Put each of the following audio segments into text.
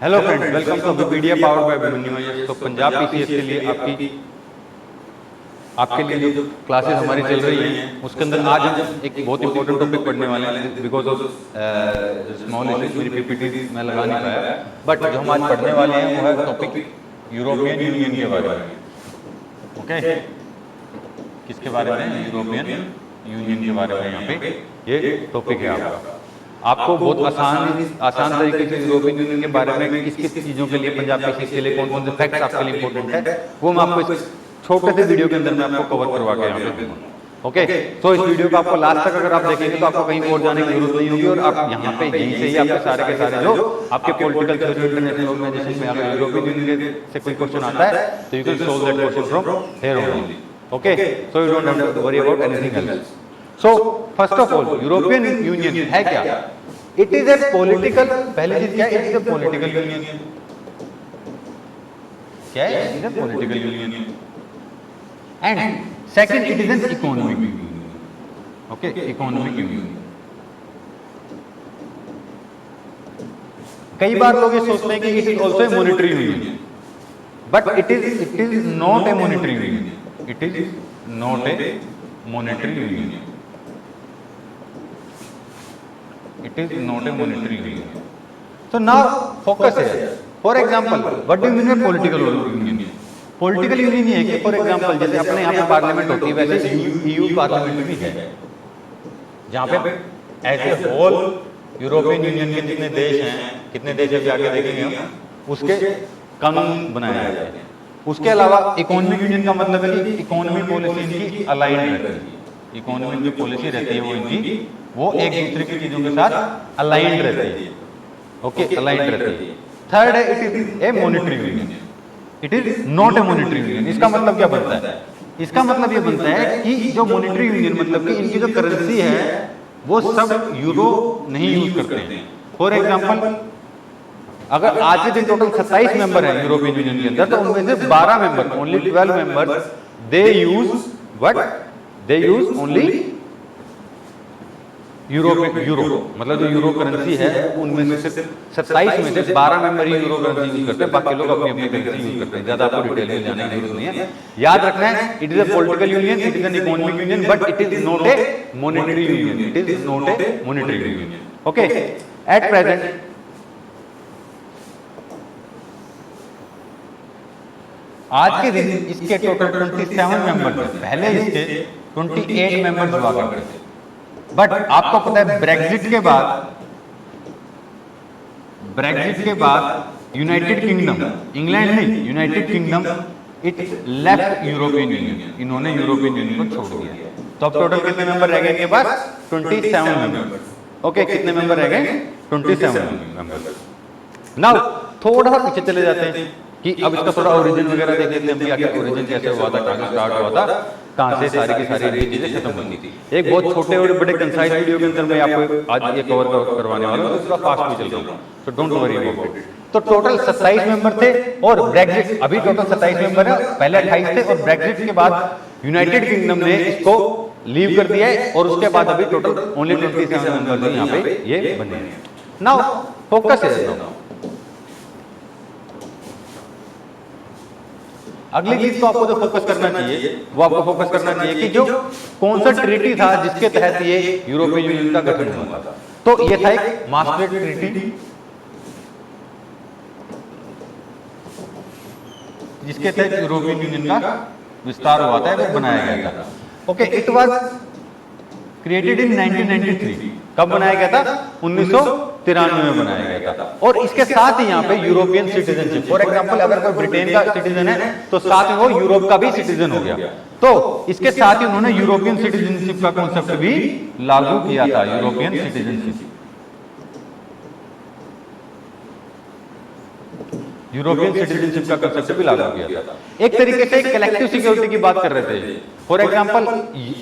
Hello friends, welcome to Wikipedia powered by Abhimanyu. तो Punjab PCS के लिए आपके लिए जो क्लासेस हमारी चल रही हैं उसके अंदर आज हम एक बहुत इंपॉर्टेंट टॉपिक पढ़ने वाले हैं। बिकॉज ऑफ स्मॉल इश्यूज मेरी पीपीटी में लगा नहीं पाया, बट जो हम आज पढ़ने वाले हैं वो है टॉपिक यूरोपियन यूनियन के बारे में। ओके, किसके बारे में? यूरोपियन यूनियन के बारे में यहाँ पे ये टॉपिक है आपका। आपको बहुत आसान तरीके से यूरोपियन यूनियन के बारे में किस किस चीज़ों के लिए, पंजाब पीसीएस के लिए कौन कौन से फैक्ट्स आपके लिए इंपॉर्टेंट है, वो मैं आपको इस छोटे से वीडियो के अंदर मैं आपको कवर करवा के यहाँ पे दूंगा। ओके, तो इस वीडियो को आपको लास्ट तक अगर आप देखेंगे तो आपको कहीं और जाने की जरूरत नहीं होगी, और आप यहाँ पे यहीं से ही आपके सारे के सारे जो आपके पॉलिटिकल थ्योरी, इंटरनेशनल ऑर्गेनाइजेशन में अगर यूरोपियन यूनियन से कोई क्वेश्चन आता है तो you can solve that question from here only. Okay, so you don't have to worry about anything else. So first of all, European Union है क्या? It is a political, पहली चीज क्या है? It is a political union. क्या है? It is a political union. And second, it is an economic union. Okay, economic union. कई बार लोग ये सोचते हैं कि it is also a monetary union, but it is not a monetary union. It is not a monetary union. It is not a monetary union. So now focus here. For example, what do you mean by political union? Political union ये है कि for example जैसे अपने यहाँ पे parliament होती है, वैसे EU पार्लियामेंट भी है, जहाँ पे ऐसे होल यूरोपियन यूनियन के जितने देश हैं, कितने देश अभी आगे देखेंगे हम, उसके कानून बनाए जाते हैं। उसके अलावा इकोनॉमिक यूनियन का मतलब है कि इकोनॉमिक पॉलिसी इनकी अलाइन रहती है। इकोनॉमिक जो पॉलिसी रहती है वो इनकी वो एक दूसरे की चीजों के साथ अलाइंड रहती है। ओके, अलाइंड रहती है। थर्ड है, it is a monetary union. It is not a monetary union. इसका मतलब क्या बनता है? इसका मतलब ये बनता है कि जो मॉनेटरी यूनियन मतलब कि इनकी जो करेंसी है वो सब यूरो नहीं यूज करते हैं। फॉर एग्जांपल, अगर आज के दिन टोटल 27 मेंबर हैं यूरोपियन यूनियन के अंदर, तो उनमें से 12 member, only 12 members, they use what? They use only euro. मतलब जो यूरो करेंसी है उनमें से 27 में से 12 मेंबर ही यूरो करेंसी यूज करते हैं, बाकी लोग अपनी अपनी करेंसी यूज करते हैं। ज्यादा आपको डिटेल में जाने की जरूरत नहीं है। याद रखना है, it is a political union, it is an economic union, but it is not a monetary union. It is not a monetary union. Okay, at present आज के दिन इसके टोटल 27 मेंबर थे। पहले इसके 28 मेंबर्स हुआ करते थे, बट आपको पता है ब्रेग्जिट के बाद यूनाइटेड किंगडम, इंग्लैंड नहीं, United kingdom, it left European union. इन्होंने यूरोपियन यूनियन को छोड़ दिया। तो अब टोटल कितने मेंबर रह गए इनके पास? 27 मेंबर। ओके, कितने मेंबर रह गए? 27 मेंबर। नाउ थोड़ा सा पीछे चले जाते हैं कि अब इसका थोड़ा ओरिजिन वगैरह देख लेते हैं हम, क्या ओरिजिन कैसे हुआ था, कहाँ से स्टार्ट हुआ था, कहाँ से सारी की सारी चीजें खत्म होती थी। एक बहुत छोटे और बड़े कंसाइज वीडियो के अंदर मैं आपको आज ये कवर करवाने वाला हूँ, इसका फास्ट भी चल रहा हूँ, तो डोंट वरी अबाउट इट। तो टोटल 27 मेंबर थे, और ब्रेग्जिट अभी टोटल 27 मेंबर है, पहले 28 थे, और ब्रेग्जिट के बाद यूनाइटेड किंगडम ने इसको लीव कर दिया है, और उसके बाद अभी टोटल ओनली 27 मेंबर यहाँ पे ये बने हैं। नाउ फोकस है, अगली चीज तो आपको जो फोकस करना चाहिए वो आपको फोकस करना चाहिए कि जो कौन सा ट्रीटी था जिसके तहत ये यूरोपियन यूनियन का गठन हुआ था। तो ये था एक मास्ट्रिक्ट ट्रीटी, जिसके तहत यूरोपियन यूनियन का विस्तार हुआ था, वो बनाया गया था। Okay, it was created in 1993। कब बनाया गया था? 1993 में बनाया गया था। और इसके साथ ही यहाँ पे यूरोपियन सिटीजनशिप, फॉर एग्जांपल अगर कोई ब्रिटेन का सिटीजन है तो साथ में वो यूरोप का भी सिटीजन हो गया। तो इसके साथ ही उन्होंने यूरोपियन सिटीजनशिप का कॉन्सेप्ट भी लागू किया था। यूरोपियन सिटीजनशिप, यूरोपियन सिटीजनशिप का कंसेप्ट भी लागू किया था। एक तरीके से कलेक्टिव सिक्योरिटी की बात कर रहे थे। फॉर एग्जांपल,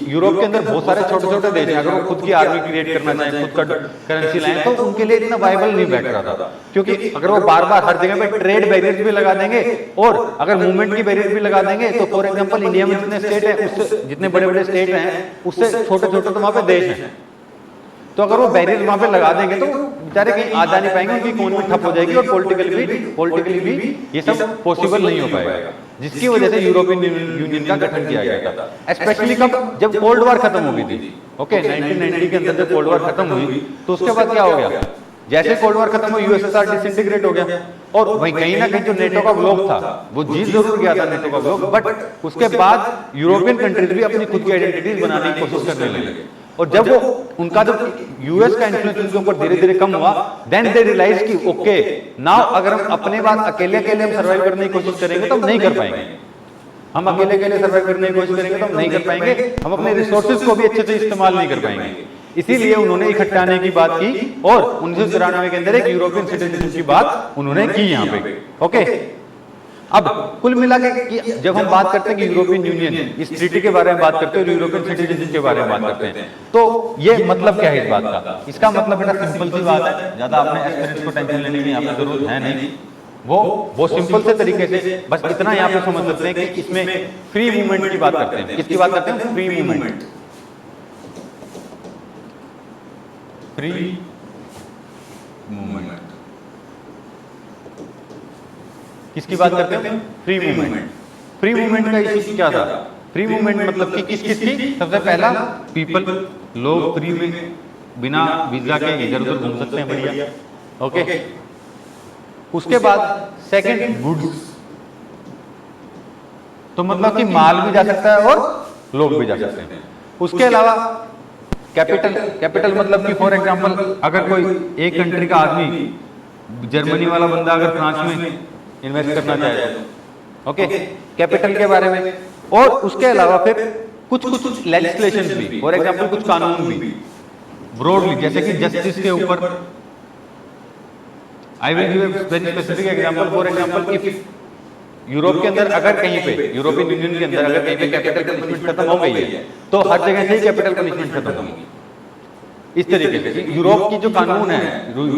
यूरोप के अंदर बहुत सारे छोटे छोटे देश हैं, अगर वो खुद की आर्मी क्रिएट करना चाहें, खुद का करेंसी लाएं, तो उनके लिए इतना वायबल नहीं बैठ रहा था, क्योंकि अगर वो बार बार हर जगह पे ट्रेड बैरियर भी लगा देंगे और अगर मूवमेंट की बैरियर भी लगा देंगे, तो फॉर एग्जाम्पल इंडिया में जितने स्टेट है, उससे जितने बड़े बड़े स्टेट हैं उससे छोटे छोटे तो वहां पे देश हैं। तो अगर वो बैरियर वहां पे लगा देंगे तो बेचारे कहीं आ जा नहीं पाएंगे, उनकी इकोनॉमी ठप हो जाएगी और पॉलिटिकली भी ये सब पॉसिबल नहीं हो पाएगा, जिसकी वजह से यूरोपियन यूनियन का गठन किया गया था। स्पेशली कब, जब कोल्ड वॉर खत्म हो गई थी, ओके 1990 के अंदर जब कोल्ड वॉर खत्म हुई तो उसके बाद क्या हो गया, जैसे कोल्ड वॉर खत्म हुई यूएसएसआर डिसइंटीग्रेट हो गया और वही कहीं ना कहीं जो नेटो का ब्लॉक था वो जीत जरूर गया था नेटो का ब्लॉक, बट उसके बाद यूरोपियन कंट्रीज भी अपनी खुद की आइडेंटिटीज बनाने की कोशिश करने लगे और जब वो उनका जो यूएस का इन्फ्लुएंस उनके ऊपर धीरे धीरे कम हुआ, देन दे रियलाइज कि ओके नाउ अगर हम अपने बात अकेले हम सर्वाइव करने की कोशिश करेंगे तो हम नहीं कर पाएंगे, हम अकेले सर्वाइव करने की कोशिश करेंगे तो हम नहीं कर पाएंगे, हम अपने रिसोर्सेज को भी अच्छे से इस्तेमाल नहीं कर पाएंगे। इसीलिए उन्होंने इकट्ठा आने की बात की और 1993 के अंदर एक यूरोपियन सिटीजनशिप की बात उन्होंने की यहाँ पे, ओके। अब कुल मिला के जब हम बात करते हैं कि यूरोपियन यूनियन इस ट्रीटी के बारे में बात करते हैं और यूरोपियन सिटीजनशिप के बारे में बात करते हैं, तो ये मतलब क्या है इस बात का? इसका मतलब बेटा सिंपल सी बात है, ज्यादा आपने एस्पिरेंट्स को टेंशन लेने की यहाँ पे जरूरत है नहीं, वो सिंपल से तरीके से बस इतना यहाँ पे समझ सकते हैं कि इसमें फ्री मूवमेंट की बात करते हैं। किसकी बात करते हैं? फ्री मूवमेंट, फ्री मूवमेंट किसकी बात करते हैं? Free movement. फ्री मूवमेंट का इशू क्या था? फ्री मूवमेंट मतलब कि किस किस की? सबसे पहला पीपल, लोग फ्री में बिना वीजा के इधर उधर घूम सकते हैं, बढ़िया, ओके। उसके बाद सेकंड गुड्स, तो मतलब कि माल भी जा सकता है और लोग भी जा सकते हैं। उसके अलावा कैपिटल मतलब कि फॉर एग्जांपल अगर कोई एक कंट्री का आदमी, जर्मनी वाला बंदा अगर फ्रांस में इन्वेस्ट करना चाहे तो, ओके, कैपिटल के बारे में। और उसके अलावा फिर कुछ लेजिस्लेशन भी, फॉर एग्जांपल कुछ कानून भी ब्रॉडली, जैसे कि जस्टिस के ऊपर। I will give a very specific example, for example if Europe के अंदर अगर कहीं पे, यूरोपियन यूनियन के अंदर अगर कहीं पे कैपिटल पनिशमेंट खत्म हो गई है तो हर जगह से ही कैपिटल पनिशमेंट खत्म होगी। इस तरीके से यूरोप की जो कानून है,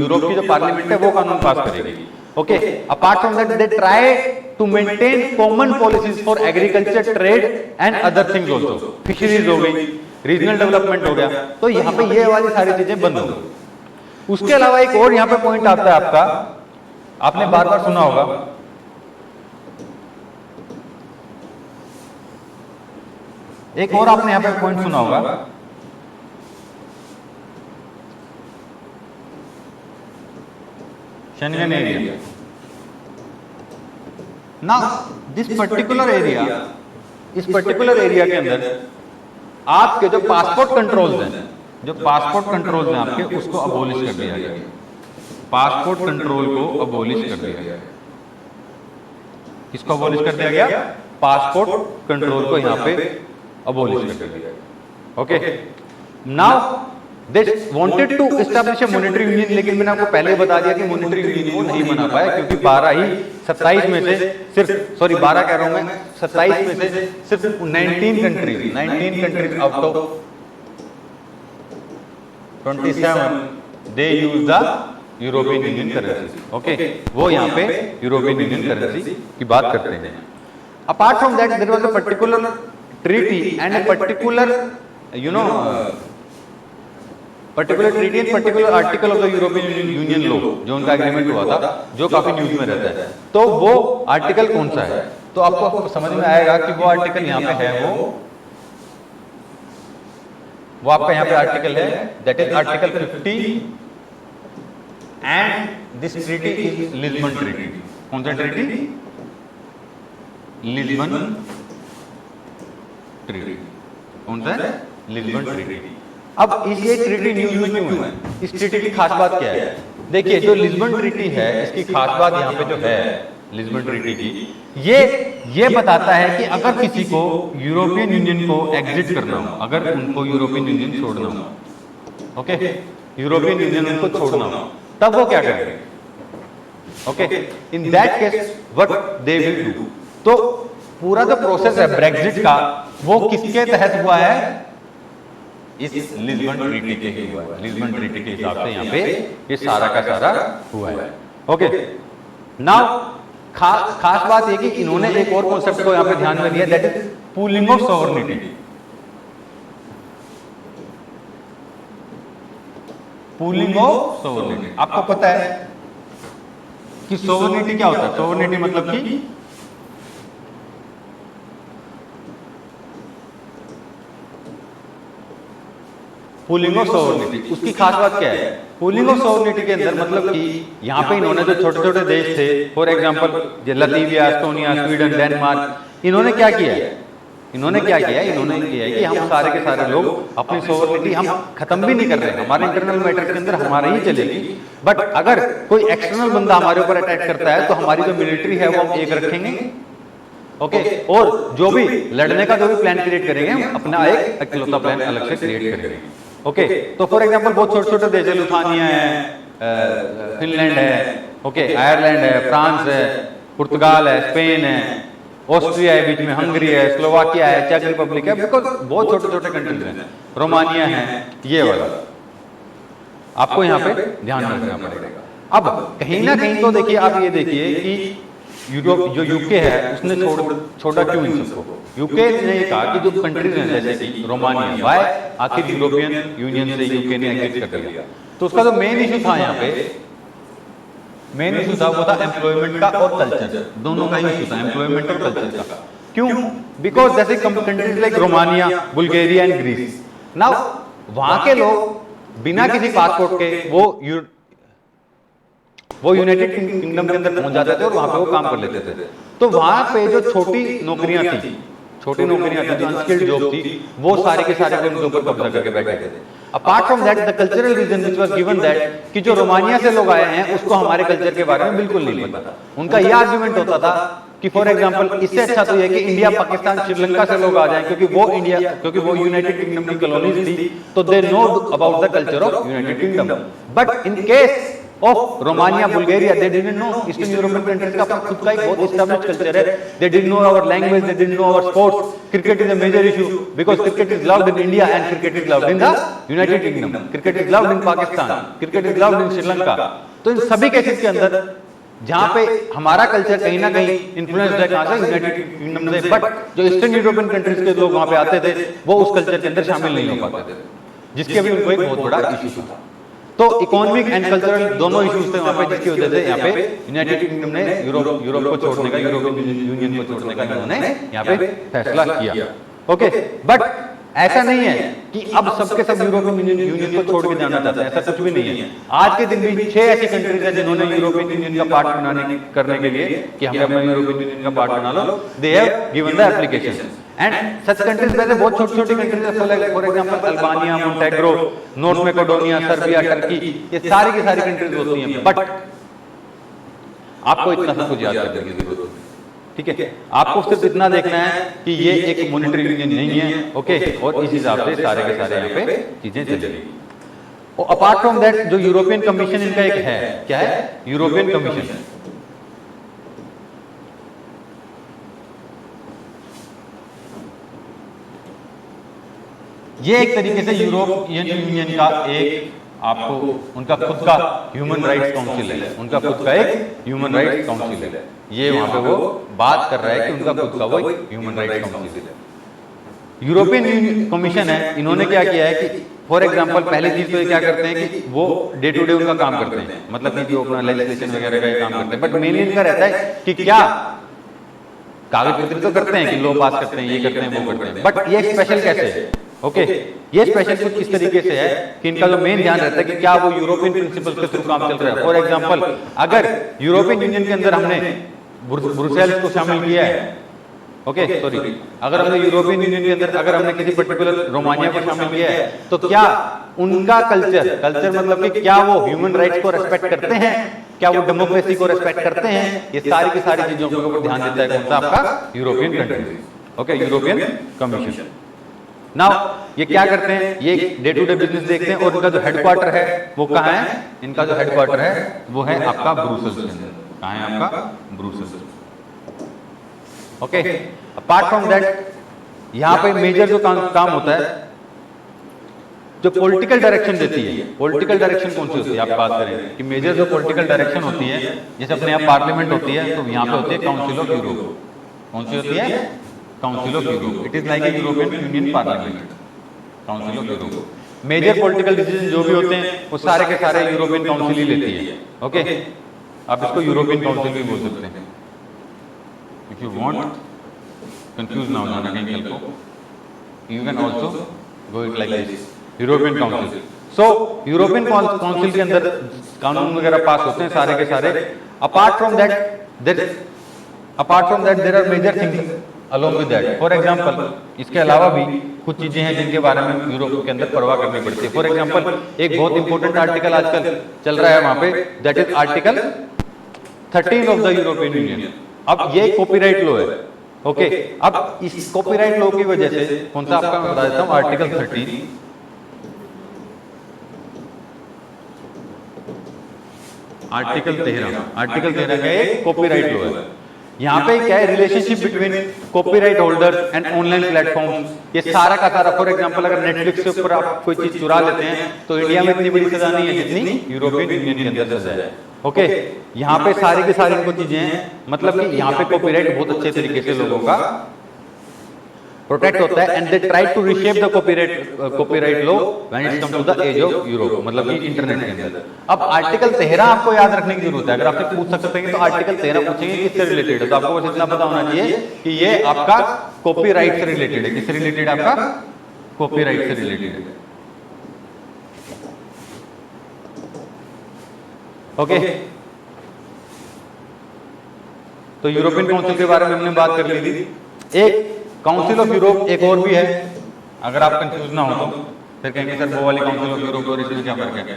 यूरोप की जो पार्लियामेंट है वो कानून पास करेगी, okay. Apart from that they try to maintain common policies for agriculture, trade and other things also. Fisheries हो गई, रीजनल डेवलपमेंट हो गया, तो यहाँ पे ये वाली सारी चीजें बंद हो गई। उसके अलावा एक और यहाँ पे पॉइंट आता है आपका, आपने बार बार सुना होगा, एक और आपने यहां पे पॉइंट सुना होगा, Schengen area. Now this particular area, इस पर्टिकुलर एरिया के अंदर आपके जो पासपोर्ट कंट्रोल्स हैं, जो पासपोर्ट कंट्रोल्स हैं आपके, उसको अबोलिश कर दिया गया। पासपोर्ट कंट्रोल को अबोलिश कर दिया गया। किसको अबोलिश कर दिया गया? पासपोर्ट कंट्रोल को यहां पे अबोलिश कर दिया। Okay, now they wanted to establish a monetary union, लेकिन मैंने आपको पहले बता दिया कि मॉनेटरी यूनियन वो नहीं बना पाया, क्योंकि 27 में से सिर्फ, सॉरी 12 कह रहा हूं मैं, 27 में से सिर्फ 19 countries out of 27 they use the European union currency. Okay, वो यहाँ पे यूरोपियन यूनियन करेंसी की बात करते हैं। Apart from that there was a particular treaty and a particular treaty and particular article of the European Union law, जो उनका agreement हुआ था, जो काफी न्यूज में रहता है। तो वो आर्टिकल कौन सा है? तो आपको समझ में आएगा कि वो आर्टिकल यहाँ पे है, वो आपका यहाँ पे आर्टिकल है, that is article 50, and this treaty is Lisbon treaty. कौन सा ट्रीटी? Lisbon treaty. कौन सा है? Lisbon treaty. अब ये ट्रीटी न्यूज में क्यों है? इस ट्रीटी की खास बात क्या है? देखिए, जो लिस्बन ट्रीटी है, इसकी खास बात यहाँ पे जो है लिस्बन ट्रीटी की, ये बताता है कि अगर किसी को यूरोपियन यूनियन को एग्जिट करना हो, अगर उनको यूरोपियन यूनियन छोड़ना हो, ओके, यूरोपियन यूनियन उनको छोड़ना हो, तब वो क्या करेंगे? Okay, in that case what they will do. तो पूरा जो प्रोसेस है ब्रेक्जिट का, वो किसके तहत हुआ है? इस लिस्बन ट्रीटी के ही हुआ है। लिस्बन ट्रीटी के हिसाब से यहाँ पे ये सारा का सारा हुआ है। ओके, नाउ खास बात ये कि इन्होंने एक और कॉन्सेप्ट को यहाँ पे ध्यान में दिया, that is pooling of sovereignty. Pooling of sovereignty. आपको पता है कि सोवरेनिटी क्या होता है? सोवरेनिटी मतलब कि पूलिंग ऑफ सोवरेनिटी। उसकी खास बात क्या है? पूलिंग ऑफ सोवरेनिटी के अंदर मतलब कि यहाँ पे इन्होंने जो छोटे छोटे देश थे, for example Latvia, Estonia, Sweden, Denmark, इन्होंने क्या किया है? इन्होंने किया है कि हम सारे के सारे लोग अपनी सोवरेनिटी हम खत्म भी नहीं कर रहे हैं, हमारे इंटरनल मैटर्स के अंदर हमारे ही चलेगी, बट अगर कोई एक्सटर्नल बंदा हमारे ऊपर अटैक करता है तो हमारी जो मिलिट्री है वो हम एक रखेंगे, ओके, और जो भी लड़ने का जो भी प्लान क्रिएट करेंगे हम अपना एक इकलौता प्लान अलग से क्रिएट करेंगे, ओके। तो फॉर एग्जांपल बहुत छोटे छोटे देश है, लुथानिया है, फिनलैंड है, ओके, आयरलैंड है, फ्रांस है, पुर्तगाल है, स्पेन है, ऑस्ट्रिया है, बीच में हंगरी है, स्लोवाकिया है, चेक रिपब्लिक है, बिकॉज बहुत छोटे छोटे कंट्रीज हैं, रोमानिया है, ये वाला आपको यहाँ पे ध्यान रखना पड़ेगा। अब कहीं ना कहीं तो देखिए, आप ये देखिए कि यूरोप जो यूके है उसने छोड़ा क्यों इन सबको? यूके ने कहा कि जो कंट्रीज हैं जैसे कि रोमानिया, वाई आखिर यूरोपियन यूनियन से यूके ने एग्जिट कर दिया? तो उसका जो मेन इशू था यहाँ पे, मेन इशू था वो था एम्प्लॉयमेंट का और कल्चर, दोनों का ही इशू था, एम्प्लॉयमेंट और कल्चर का। क्यों? बिकॉज जैसे countries like Romania, Bulgaria and Greece, now वहां के लोग बिना किसी पासपोर्ट के वो यूनाइटेड किंगडम के अंदर पहुंच जाते थे और वहां पे वो काम कर लेते थे। तो वहां पे जो छोटी नौकरियां थी, जो अनस्किल्ड जॉब थी, वो सारे के सारे उनके ऊपर कब्जा करके बैठे थे। Apart from that the cultural reason which was given that कि जो रोमानिया से लोग आए हैं उसको हमारे कल्चर के बारे में बिल्कुल नहीं पता। उनका यह आर्गुमेंट होता था कि फॉर एग्जांपल इससे अच्छा तो यह कि इंडिया, पाकिस्तान, श्रीलंका से लोग आ जाएं, क्योंकि वो यूनाइटेड किंगडम की कॉलोनीज थी, तो they know about the culture of United Kingdom. But in case of Romania, Bulgaria, they didn't know, Eastern European countries का खुद का एक बहुत एस्टैब्लिश्ड कल्चर है, they didn't know our language, they didn't know our sports, cricket is a major issue because cricket is loved in India and cricket is loved in the United Kingdom, cricket is loved in Pakistan, cricket is loved इन श्रीलंका। तो इन सभी cases के अंदर जहां पे हमारा culture कहीं ना कहीं इन्फ्लुएंस्ड है कहां से? यूनाइटेड किंगडम से, बट जो ईस्टर्न यूरोपियन कंट्रीज के लोग वहां पे आते थे वो उस कल्चर के अंदर शामिल नहीं हो पाते थे, जिसके भी उनको एक बहुत बड़ा इशू था। तो इकोनॉमिक एंड कल्चरल दोनों इश्यूज थे वहां पे, जिसकी वजह से यहाँ पे यूनाइटेड किंगडम ने यूरोप को छोड़ने का, यूरोपियन यूनियन को छोड़ने का इन्होंने यहाँ पे फैसला किया, ओके। बट ऐसा नहीं है कि अब सबके सब यूरोपियन यूनियन को छोड़ के जाना चाहते हैं, ऐसा कुछ भी नहीं है। आज के दिन भी 6 ऐसी कंट्रीज हैं जिन्होंने यूरोपियन यूनियन का पार्ट करने के लिए कि हमें अपना यूरोपियन यूनियन का पार्ट बना लो, they have given the application and such countries वैसे बहुत छोटी छोटी कंट्रीज है, for example Albania, Montenegro, North Macedonia, Serbia, Turkey, ये सारी की सारी कंट्रीज होती हैं। बट आपको इतना सब कुछ याद रखने की जरूरत है, ठीक है? आपको सिर्फ इतना देखना है कि ये एक मॉनेटरी यूनियन नहीं है, ओके, और इस हिसाब से सारे के सारे यहाँ पे चीजें चलेगी। और अपार्ट फ्रॉम दैट जो यूरोपियन कमीशन इनका एक है, क्या है? European commission. ये एक तरीके से यूरोपियन यूनियन का एक आपको उनका खुद का ह्यूमन राइट्स काउंसिल है, उनका खुद का एक ह्यूमन राइट्स काउंसिल है। ये वहां पे वो बात कर रहा है कि उनका खुद का वो ह्यूमन राइट्स काउंसिल है। यूरोपियन कमीशन है, इन्होंने क्या किया है कि फॉर एग्जांपल पहली चीज तो ये क्या करते हैं कि वो डे टू डे उनका काम करते हैं, मतलब कि जो अपना लेजिस्लेशन वगैरह का काम करते हैं, बट मेनली इनका रहता है कि क्या कागज पत्र तो करते हैं कि लॉ पास करते हैं, ये करते हैं, वो करते हैं, बट ये स्पेशल कैसे है? ओके, ये स्पेशल कुछ इस तरीके से है कि इनका जो मेन ध्यान रहता है कि क्या वो यूरोपियन प्रिंसिपल्स के थ्रू काम चल रहा है। फॉर एग्जांपल अगर यूरोपियन यूनियन के अंदर हमने ब्रुसेल्स को शामिल किया है, ओके सॉरी, अगर हमने यूरोपियन यूनियन के अंदर अगर हमने किसी पर्टिकुलर रोमानिया को शामिल किया है, तो क्या उनका कल्चर मतलब कि क्या वो ह्यूमन राइट्स को रेस्पेक्ट करते हैं, क्या वो डेमोक्रेसी को रेस्पेक्ट करते हैं? ये सारी की सारी चीजों के ऊपर ध्यान देता है कौन सा? आपका European country, okay, European commission. Now ये क्या करते हैं? ये डे टू डे बिजनेस देखते हैं और इनका जो हेडक्वार्टर है वो कहाँ है? इनका जो हेडक्वार्टर है वो है आपका ब्रुसेल्स के अंदर। कहाँ है आपका? Brussels, okay. Apart from that यहाँ पे मेजर जो काम होता है, जो पॉलिटिकल डायरेक्शन देती है, पॉलिटिकल डायरेक्शन कौन सी होती है? आप बात करें कि मेजर जो पॉलिटिकल डायरेक्शन होती है, जैसे अपने यहाँ पार्लियामेंट होती है, तो यहाँ पे होती है काउंसिल ऑफ यूरोप। कौन सी होती है? Council of Europe. It is like a European Union Parliament, Council of Europe. Major political decision जो भी होते हैं वो सारे के सारे यूरोपियन काउंसिल ही लेती है। ओके, आप इसको यूरोपियन काउंसिल भी बोल सकते हैं। इफ यू वांट कंफ्यूज ना हो जाना कहीं कल को, you can also go it like this, European council. So European council के अंदर कानून वगैरह पास होते हैं सारे के सारे। Apart from that there are major things along with that. For example, इसके अलावा भी कुछ चीजें हैं जिनके बारे में यूरोप के अंदर परवाह करनी पड़ती है। फॉर एग्जाम्पल, एक बहुत इंपॉर्टेंट आर्टिकल आजकल चल रहा है वहां पे, that is article 13 of the European union. अब ये कॉपीराइट लॉ है। ओके, अब इस कॉपीराइट लॉ की वजह से कौन सा आपका मैं बता देता हूं, आर्टिकल 13, आर्टिकल 13 का एक कॉपीराइट लॉ है। यहाँ पे क्या है, relationship between copyright holders and online platforms, ये सारा का सारा। फॉर एग्जांपल, अगर नेटफ्लिक्स के ऊपर आप कोई चीज चुरा लेते हैं तो इंडिया में इतनी बड़ी सजा नहीं है जितनी यूरोपियन यूनियन के अंदर सजा है। ओके, यहाँ पे सारी की सारी इनको चीजें हैं, मतलब कि यहाँ पे कॉपीराइट बहुत अच्छे तरीके से लोगों का प्रोटेक्ट होता है। And they try to reshape the copyright law when it comes to the age of Europe, मतलब कि इंटरनेट के अंदर। अब आर्टिकल 13 आपको याद रखने की जरूरत है। अगर आपसे पूछ सकते हैं तो आर्टिकल 13 पूछेंगे किससे रिलेटेड है, तो आपको बस इतना पता होना चाहिए कि ये आपका कॉपीराइट से रिलेटेड है। किससे रिलेटेड? आपका कॉपीराइट से रिलेटेड है। ओके, तो यूरोपियन काउंसिल के बारे में हमने बात कर ली थी। एक काउंसिल ऑफ यूरोप एक और भी है, अगर आप कंफ्यूज ना हो तो फिर कहेंगे सर वो वाली काउंसिल ऑफ यूरोप और इसमें क्या फर्क है।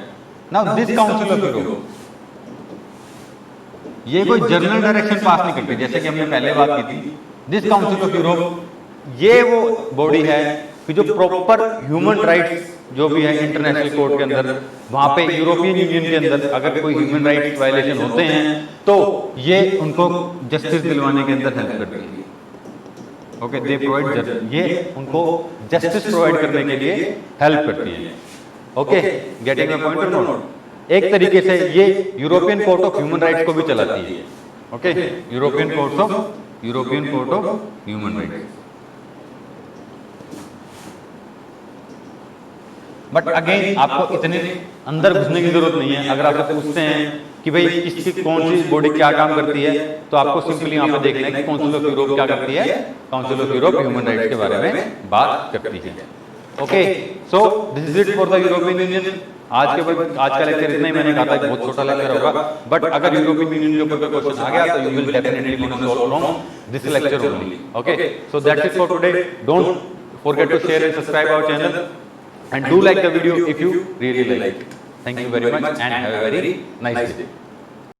Now this council of Europe, ये कोई जर्नल डायरेक्शन पास नहीं करती, जैसे कि हमने पहले बात की थी। दिस काउंसिल ऑफ यूरोप ये वो बॉडी है कि जो प्रॉपर ह्यूमन राइट्स जो भी है इंटरनेशनल कोर्ट के अंदर, वहां पे यूरोपियन यूनियन के अंदर अगर कोई ह्यूमन राइट्स वायलेशन होते हैं तो ये उनको जस्टिस दिलवाने के अंदर हेल्प करती है। ओके, दे प्रोवाइड, ये उनको जस्टिस प्रोवाइड करने के लिए हेल्प करती है। ओके, गेटिंग माय पॉइंट और नोट। एक तरीके से ये European court of human rights को भी चलाती है। Okay, European court of human rights. But again आपको इतने अंदर घुसने की जरूरत नहीं है। अगर आपसे पूछते हैं कि भाई इसकी कौन सी बॉडी क्या काम करती है, तो आपको सिंपली यहाँ पे देखना है कि काउंसिल ऑफ यूरोप क्या करती है। Council of Europe human rights के बारे में बात करती है। Okay, so this is it for the European union. आज का लेक्चर इतना ही, मैंने कहा था बहुत छोटा लेक्चर होगा, बट अगर यूरोपियन यूनियन के ऊपर कोई क्वेश्चन आ गया तो you will definitely gonna solve from this lecture only. Okay, so that's it for today. Don't forget to share and subscribe our channel and do like the video if you really like it. Thank you very much and have a very nice day.